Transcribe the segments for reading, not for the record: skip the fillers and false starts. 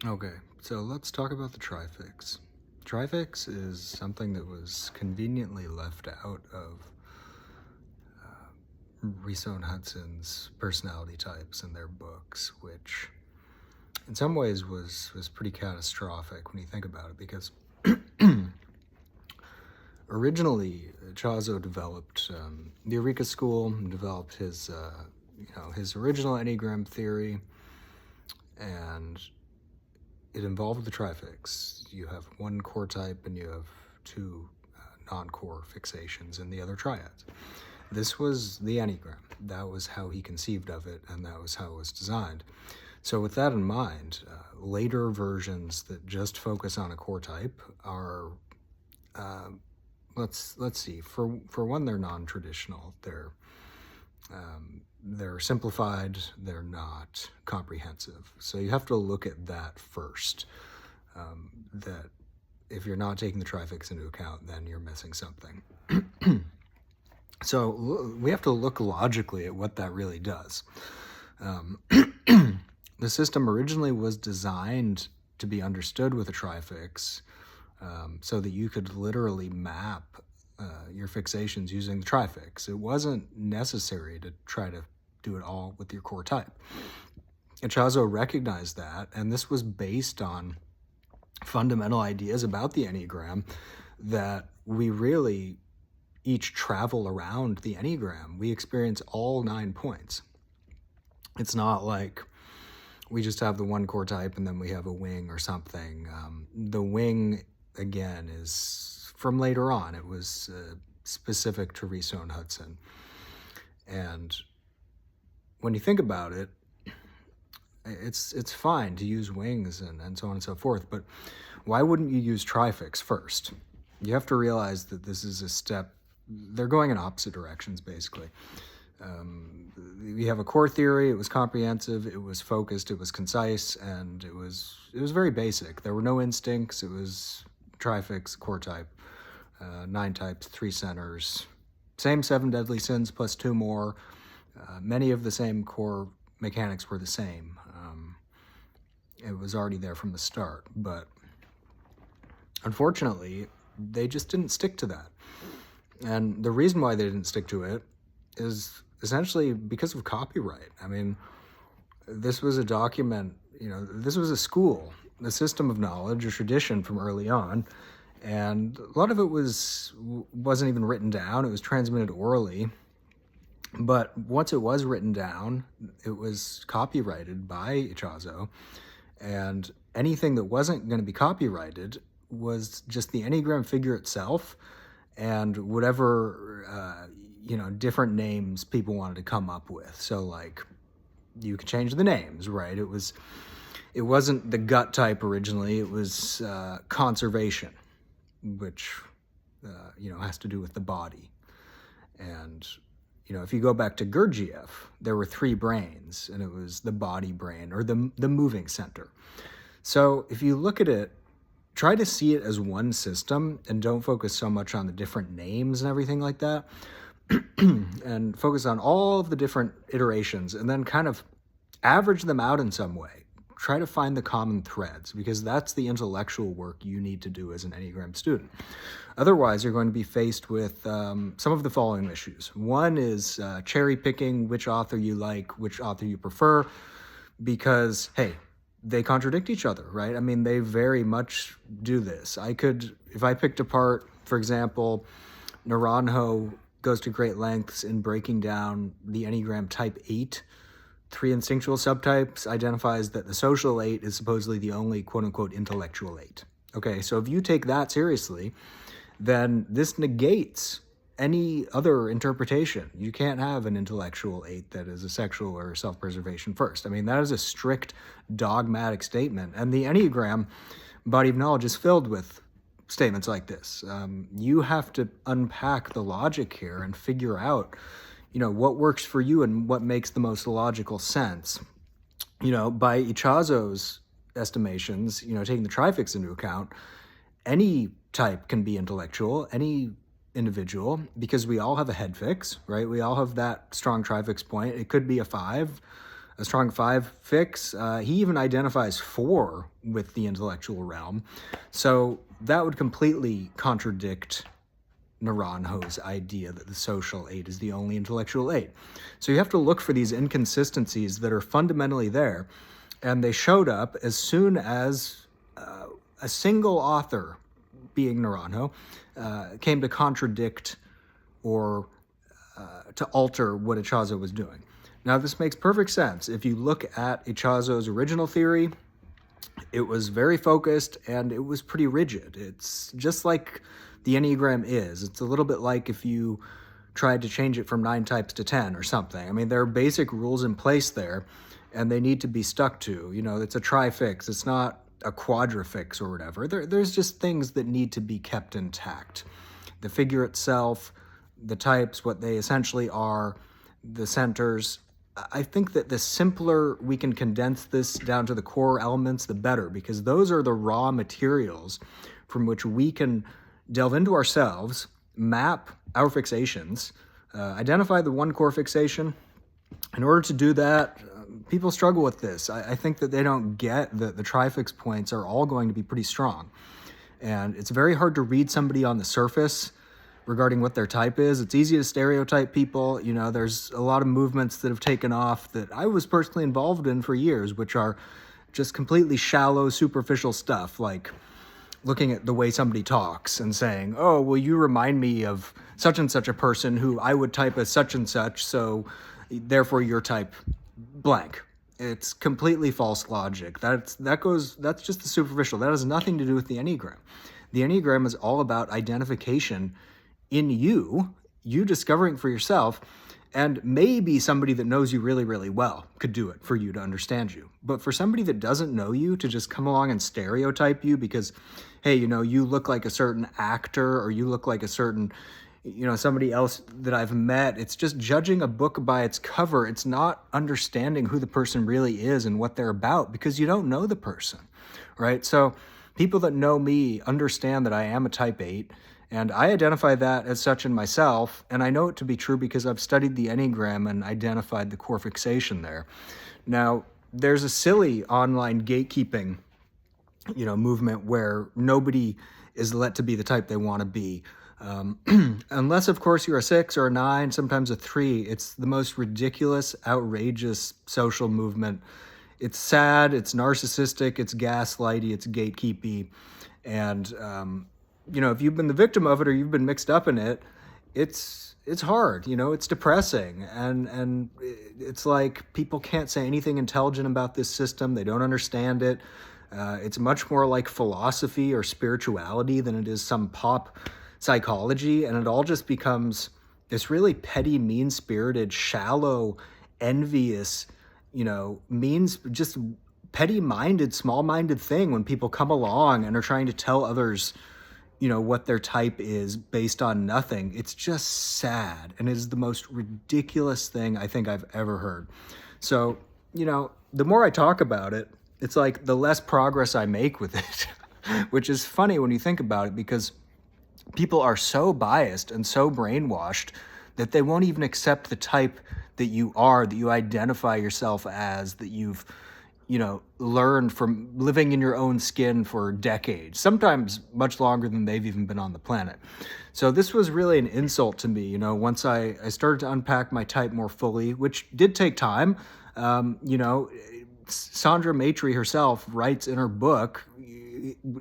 Okay, so let's talk about the trifix. Trifix is something that was conveniently left out of Riso and Hudson's personality types in their books, which in some ways was pretty catastrophic when you think about it, because originally Chazo developed the Eureka School, developed his original Enneagram theory, and it involved the trifix. You have one core type and you have two non-core fixations in the other triads. This was the Enneagram. That was how he conceived of it, and that was how it was designed. So with that in mind, later versions that just focus on a core type are, let's see. For one, they're non-traditional. They're simplified. They're not comprehensive. So you have to look at that first. That if you're not taking the trifix into account, then you're missing something. So we have to look logically at what that really does. The system originally was designed to be understood with a trifix, so that you could literally map your fixations using the trifix. It wasn't necessary to try to do it all with your core type. Chazo recognized that, and this was based on fundamental ideas about the Enneagram that we really each travel around the Enneagram. We experience all 9 points. It's not like we just have the one core type and then we have a wing or something. The wing, again, is from later on. It was specific to Riso and Hudson. And when you think about it, it's fine to use wings and so on and so forth, but why wouldn't you use trifix first? You have to realize that this is a step. They're going in opposite directions, basically. We have a core theory. It was comprehensive. It was focused. It was concise, and it was very basic. There were no instincts. It was trifix, core type, 9 types, 3 centers, same 7 deadly sins plus 2 more. Many of the same core mechanics were the same. It was already there from the start, but unfortunately, they just didn't stick to that. And the reason why they didn't stick to it is essentially because of copyright. I mean, this was a document, this was a school, a system of knowledge, a tradition from early on, and a lot of it wasn't even written down. It was transmitted orally. But once it was written down, it was copyrighted by Chazo, and anything that wasn't going to be copyrighted was just the Enneagram figure itself and whatever, different names people wanted to come up with. So, like, you could change the names, right? It wasn't the gut type originally. It was conservation, which, has to do with the body. And if you go back to Gurdjieff, there were 3 brains, and it was the body brain, or the moving center. So if you look at it, try to see it as one system, and don't focus so much on the different names and everything like that, and focus on all of the different iterations, and then kind of average them out in some way. Try to find the common threads, because that's the intellectual work you need to do as an Enneagram student. Otherwise, you're going to be faced with some of the following issues. One is cherry picking which author you like, which author you prefer, because, hey, they contradict each other, right? I mean, they very much do this. If I picked apart, for example, Naranjo goes to great lengths in breaking down the Enneagram type 8, 3 instinctual subtypes, identifies that the social 8 is supposedly the only quote-unquote intellectual 8. Okay, so if you take that seriously, then this negates any other interpretation. You can't have an intellectual 8 that is a sexual or self-preservation first. I mean, that is a strict dogmatic statement. And the Enneagram body of knowledge is filled with statements like this. You have to unpack the logic here and figure out, what works for you and what makes the most logical sense. By Chazo's estimations, taking the trifix into account, any type can be intellectual, any individual, because we all have a head fix, right? We all have that strong trifix point. It could be a 5, a strong 5 fix. He even identifies 4 with the intellectual realm. So that would completely contradict Naranjo's idea that the social 8 is the only intellectual 8. So you have to look for these inconsistencies that are fundamentally there. And they showed up as soon as a single author, being Naranjo, came to contradict or to alter what Echazo was doing. Now, this makes perfect sense. If you look at Echazo's original theory, it was very focused and it was pretty rigid. It's just like the Enneagram is. It's a little bit like if you tried to change it from 9 types to 10 or something. I mean, there are basic rules in place there, and they need to be stuck to. You know, it's a trifix. It's not a quadrifix or whatever. There's just things that need to be kept intact. The figure itself, the types, what they essentially are, the centers. I think that the simpler we can condense this down to the core elements, the better, because those are the raw materials from which we can delve into ourselves, map our fixations, identify the one core fixation. In order to do that, people struggle with this. I think that they don't get that the trifix points are all going to be pretty strong. And it's very hard to read somebody on the surface regarding what their type is. It's easy to stereotype people. You know, there's a lot of movements that have taken off that I was personally involved in for years, which are just completely shallow, superficial stuff, like looking at the way somebody talks and saying, oh, well, you remind me of such and such a person who I would type as such and such, so therefore your type blank. It's completely false logic. That's just the superficial. That has nothing to do with the Enneagram. The Enneagram is all about identification in you discovering for yourself, and maybe somebody that knows you really, really well could do it for you to understand you. But for somebody that doesn't know you to just come along and stereotype you because, hey, you know, you look like a certain actor or you look like a certain, you know, somebody else that I've met, it's just judging a book by its cover. It's not understanding who the person really is and what they're about because you don't know the person, right? So people that know me understand that I am a type 8, and I identify that as such in myself, and I know it to be true because I've studied the Enneagram and identified the core fixation there. Now, there's a silly online gatekeeping, you know, movement where nobody is let to be the type they want to be. Unless, of course, you're a 6 or a 9, sometimes a 3. It's the most ridiculous, outrageous social movement. It's sad, it's narcissistic, it's gaslighty, it's gatekeepy, and you know, if you've been the victim of it or you've been mixed up in it, it's hard, you know, it's depressing. And it's like people can't say anything intelligent about this system. They don't understand it. It's much more like philosophy or spirituality than it is some pop psychology. And it all just becomes this really petty, mean-spirited, shallow, envious, you know, just petty-minded, small-minded thing when people come along and are trying to tell others, you know, what their type is based on nothing. It's just sad, and it is the most ridiculous thing I think I've ever heard. So, you know, the more I talk about it, it's like the less progress I make with it, which is funny when you think about it, because people are so biased and so brainwashed that they won't even accept the type that you are, that you identify yourself as, that you've, you know, learned from living in your own skin for decades, sometimes much longer than they've even been on the planet. So this was really an insult to me, you know, once I started to unpack my type more fully, which did take time. You know, Sandra Maitre herself writes in her book,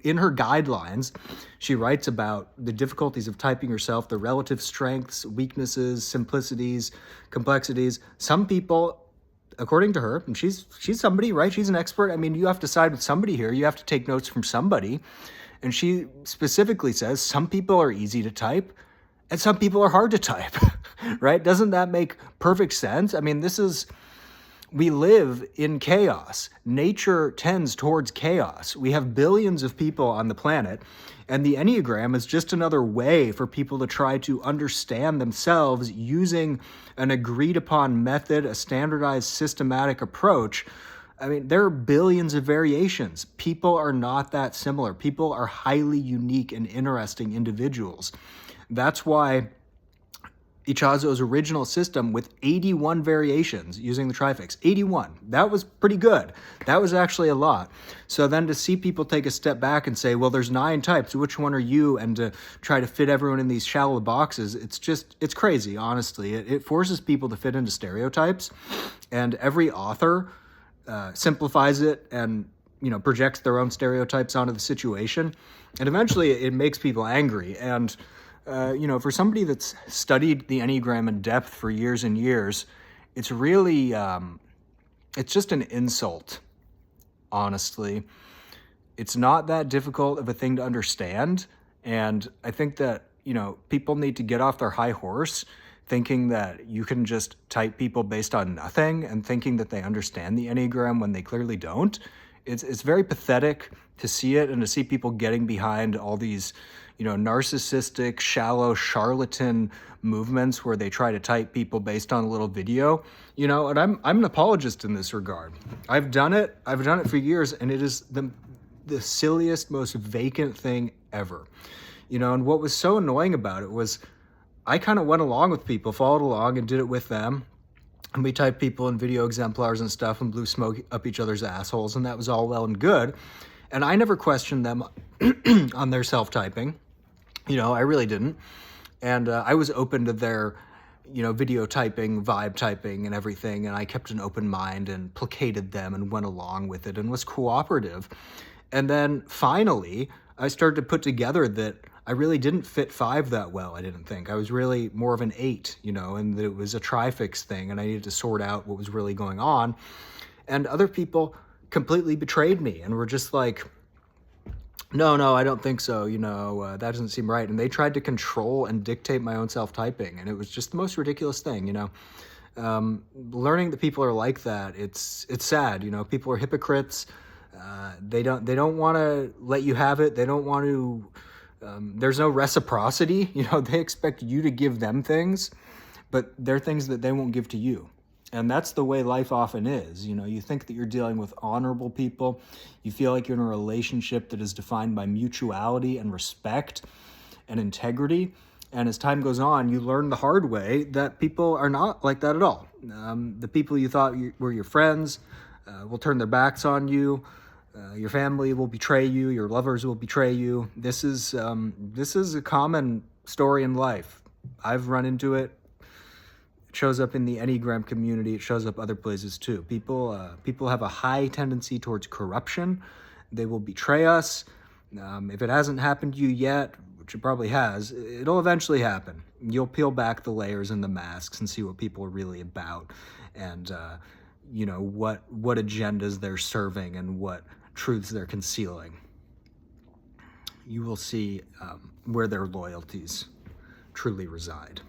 in her guidelines, she writes about the difficulties of typing yourself, the relative strengths, weaknesses, simplicities, complexities. Some people, according to her, and she's somebody, right? She's an expert. I mean, you have to side with somebody here. You have to take notes from somebody. And she specifically says some people are easy to type and some people are hard to type, right? Doesn't that make perfect sense? I mean, we live in chaos. Nature tends towards chaos. We have billions of people on the planet, and the Enneagram is just another way for people to try to understand themselves using an agreed upon method, a standardized systematic approach. I mean, there are billions of variations. People are not that similar. People are highly unique and interesting individuals. That's why Ichazo's original system with 81 variations using the trifix. 81. That was pretty good. That was actually a lot. So then to see people take a step back and say, well, there's 9 types, which one are you? And to try to fit everyone in these shallow boxes, it's crazy, honestly. It forces people to fit into stereotypes. And every author simplifies it and projects their own stereotypes onto the situation. And eventually it makes people angry. And for somebody that's studied the Enneagram in depth for years and years, it's really, it's just an insult, honestly. It's not that difficult of a thing to understand. And I think that, people need to get off their high horse thinking that you can just type people based on nothing and thinking that they understand the Enneagram when they clearly don't. It's very pathetic to see it and to see people getting behind all these, narcissistic, shallow, charlatan movements where they try to type people based on a little video, and I'm an apologist in this regard. I've done it for years, and it is the silliest, most vacant thing ever. And what was so annoying about it was I kind of went along with people, followed along and did it with them. And we typed people in video exemplars and stuff and blew smoke up each other's assholes, and that was all well and good. And I never questioned them on their self-typing. I really didn't. And I was open to their, video typing, vibe typing and everything. And I kept an open mind and placated them and went along with it and was cooperative. And then finally, I started to put together that I really didn't fit 5 that well, I didn't think. I was really more of an 8, and it was a trifix thing, and I needed to sort out what was really going on. And other people completely betrayed me and were just like, no, I don't think so, that doesn't seem right. And they tried to control and dictate my own self-typing, and it was just the most ridiculous thing, Learning that people are like that, it's sad, people are hypocrites. They don't want to let you have it. They don't want to... there's no reciprocity. They expect you to give them things, but they're things that they won't give to you. And that's the way life often is. You think that you're dealing with honorable people. You feel like you're in a relationship that is defined by mutuality and respect and integrity. And as time goes on, you learn the hard way that people are not like that at all. The people you thought were your friends will turn their backs on you. Your family will betray you. Your lovers will betray you. This is a common story in life. I've run into it. It shows up in the Enneagram community. It shows up other places too. People have a high tendency towards corruption. They will betray us. If it hasn't happened to you yet, which it probably has, it'll eventually happen. You'll peel back the layers and the masks and see what people are really about, and what agendas they're serving and what truths they're concealing. You will see where their loyalties truly reside.